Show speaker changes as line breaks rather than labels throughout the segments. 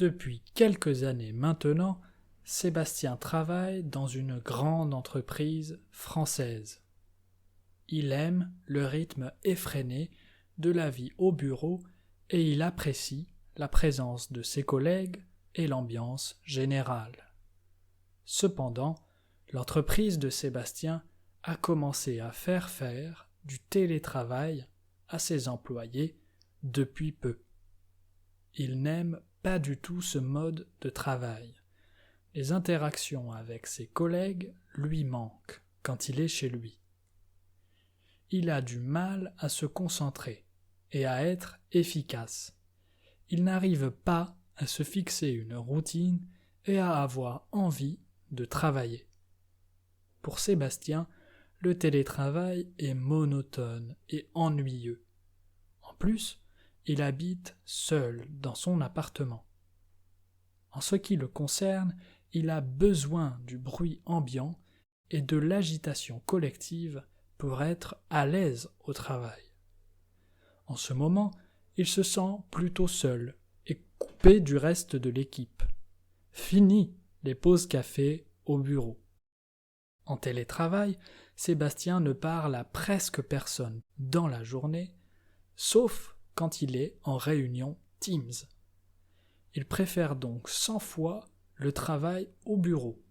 Depuis quelques années maintenant, Sébastien travaille dans une grande entreprise française. Il aime le rythme effréné de la vie au bureau et il apprécie la présence de ses collègues et l'ambiance générale. Cependant, l'entreprise de Sébastien a commencé à faire du télétravail à ses employés depuis peu. Il n'aime pas du tout ce mode de travail. Les interactions avec ses collègues lui manquent quand il est chez lui. Il a du mal à se concentrer et à être efficace. Il n'arrive pas à se fixer une routine et à avoir envie de travailler. Pour Sébastien, le télétravail est monotone et ennuyeux. En plus, il habite seul dans son appartement. En ce qui le concerne, il a besoin du bruit ambiant et de l'agitation collective pour être à l'aise au travail. En ce moment, il se sent plutôt seul et coupé du reste de l'équipe. Fini les pauses café au bureau. En télétravail, Sébastien ne parle à presque personne dans la journée, sauf quand il est en réunion Teams. Il préfère donc 100 fois le travail au bureau.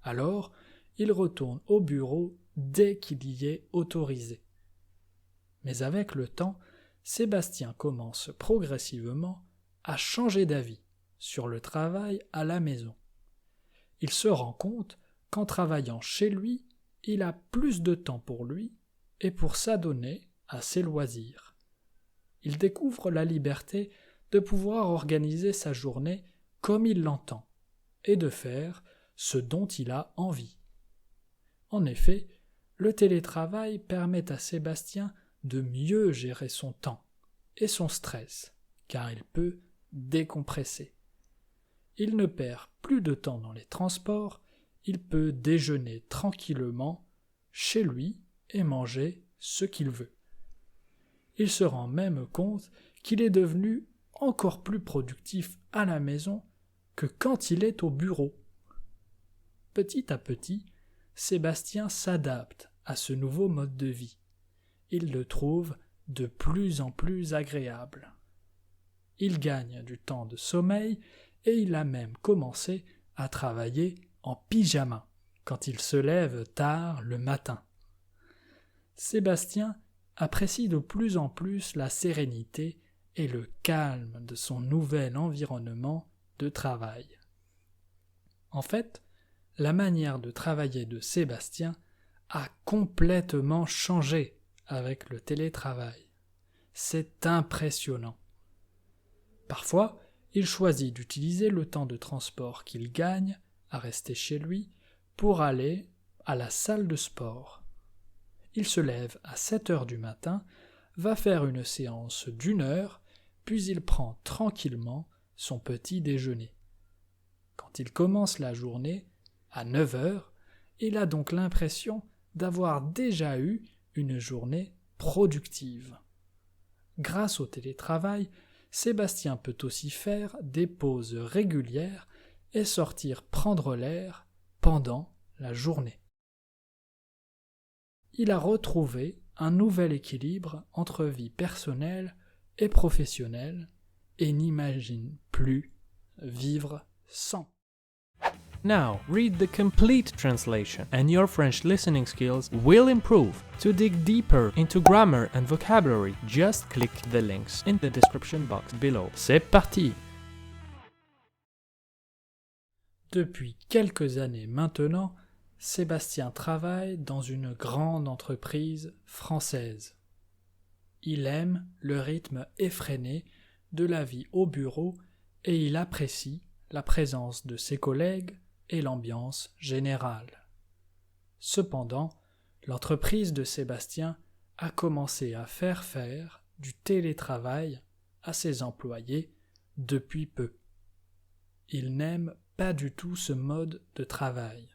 Alors, il retourne au bureau dès qu'il y est autorisé. Mais avec le temps, Sébastien commence progressivement à changer d'avis sur le travail à la maison. Il se rend compte qu'en travaillant chez lui, il a plus de temps pour lui et pour s'adonner à ses loisirs. Il découvre la liberté de pouvoir organiser sa journée comme il l'entend et de faire ce dont il a envie. En effet, le télétravail permet à Sébastien de mieux gérer son temps et son stress, car il peut décompresser. Il ne perd plus de temps dans les transports, il peut déjeuner tranquillement chez lui et manger ce qu'il veut. Il se rend même compte qu'il est devenu encore plus productif à la maison que quand il est au bureau. Petit à petit, Sébastien s'adapte à ce nouveau mode de vie. Il le trouve de plus en plus agréable. Il gagne du temps de sommeil et il a même commencé à travailler en pyjama quand il se lève tard le matin. Sébastien apprécie de plus en plus la sérénité et le calme de son nouvel environnement de travail. En fait, la manière de travailler de Sébastien a complètement changé avec le télétravail. C'est impressionnant. Parfois, il choisit d'utiliser le temps de transport qu'il gagne à rester chez lui pour aller à la salle de sport. Il se lève à 7 heures du matin, va faire une séance d'1 heure, puis il prend tranquillement son petit déjeuner. Quand il commence la journée, à 9 heures, il a donc l'impression d'avoir déjà eu une journée productive. Grâce au télétravail, Sébastien peut aussi faire des pauses régulières et sortir prendre l'air pendant la journée. Il a retrouvé un nouvel équilibre entre vie personnelle et professionnelle et n'imagine plus vivre sans.
Now, read the complete translation, and your French listening skills will improve. To dig deeper into grammar and vocabulary, just click the links in the description box below. C'est parti!
Depuis quelques années maintenant, Sébastien travaille dans une grande entreprise française. Il aime le rythme effréné de la vie au bureau et il apprécie la présence de ses collègues et l'ambiance générale. Cependant, l'entreprise de Sébastien a commencé à faire du télétravail à ses employés depuis peu. Il n'aime pas du tout ce mode de travail.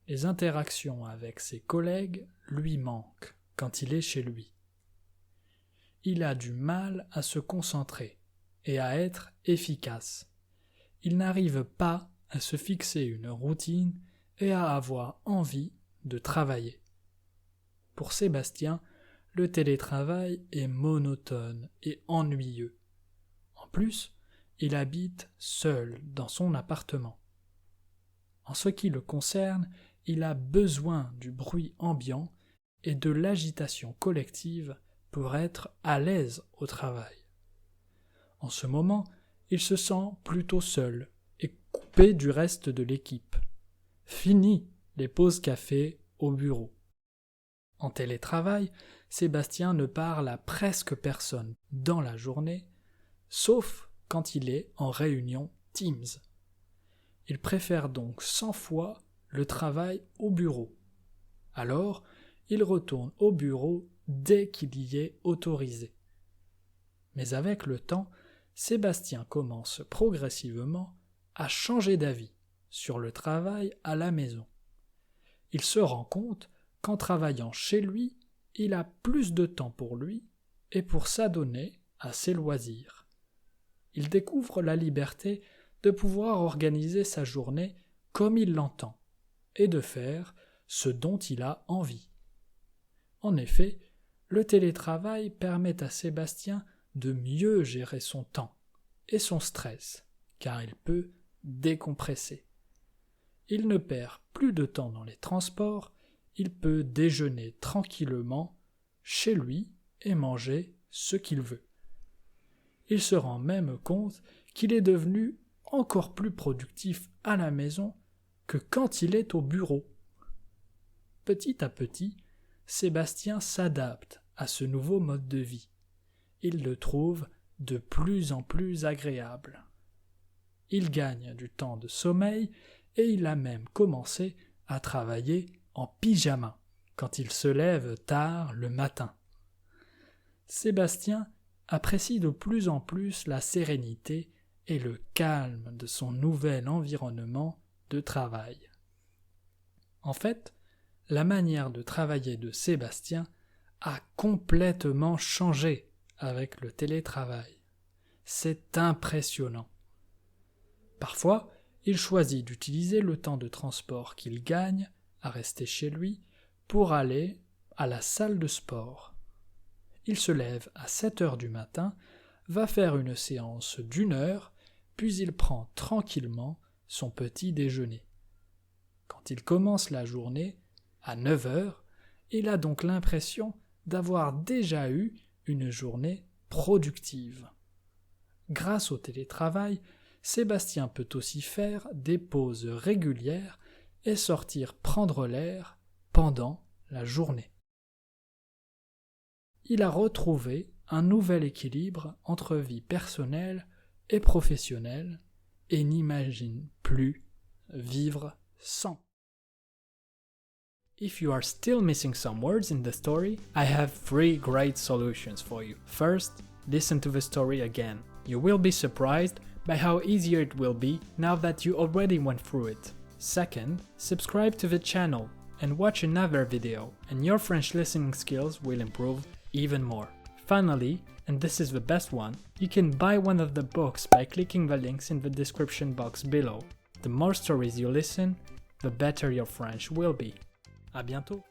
Les interactions avec ses collègues lui manquent quand il est chez lui. Il a du mal à se concentrer et à être efficace. il n'arrive pas à se fixer une routine et à avoir envie de travailler. Pour Sébastien, le télétravail est monotone et ennuyeux. En plus, il habite seul dans son appartement. En ce qui le concerne, il a besoin du bruit ambiant et de l'agitation collective pour être à l'aise au travail. En ce moment, il se sent plutôt seul et coupé du reste de l'équipe. Fini les pauses café au bureau. En télétravail, Sébastien ne parle à presque personne dans la journée, sauf quand il est en réunion Teams. Il préfère donc 100 fois le travail au bureau. Alors, il retourne au bureau dès qu'il y est autorisé. Mais avec le temps, Sébastien commence progressivement à changer d'avis sur le travail à la maison. Il se rend compte qu'en travaillant chez lui, il a plus de temps pour lui et pour s'adonner à ses loisirs. Il découvre la liberté de pouvoir organiser sa journée comme il l'entend et de faire ce dont il a envie. En effet, le télétravail permet à Sébastien de mieux gérer son temps et son stress, car il peut décompresser. Il ne perd plus de temps dans les transports, il peut déjeuner tranquillement chez lui et manger ce qu'il veut. Il se rend même compte qu'il est devenu encore plus productif à la maison que quand il est au bureau. Petit à petit, Sébastien s'adapte à ce nouveau mode de vie. Il le trouve de plus en plus agréable. Il gagne du temps de sommeil et il a même commencé à travailler en pyjama quand il se lève tard le matin. Sébastien apprécie de plus en plus la sérénité et le calme de son nouvel environnement de travail. En fait, la manière de travailler de Sébastien a complètement changé avec le télétravail. C'est impressionnant. Parfois, il choisit d'utiliser le temps de transport qu'il gagne à rester chez lui pour aller à la salle de sport. Il se lève à 7 heures du matin, va faire une séance d'1 heure, puis il prend tranquillement son petit déjeuner. Quand il commence la journée, à 9 heures, il a donc l'impression d'avoir déjà eu une journée productive. Grâce au télétravail, Sébastien peut aussi faire des pauses régulières et sortir prendre l'air pendant la journée. Il a retrouvé un nouvel équilibre entre vie personnelle et professionnelle et n'imagine plus vivre sans. If you are still missing some words in the story, I have 3 great solutions for you. First, listen to the story again. You will be surprised by how easier it will be now that you already went through it. Second, subscribe to the channel and watch another video, and your French listening skills will improve even more. Finally, and this is the best one, you can buy one of the books by clicking the links in the description box below. The more stories you listen, the better your French will be. À bientôt!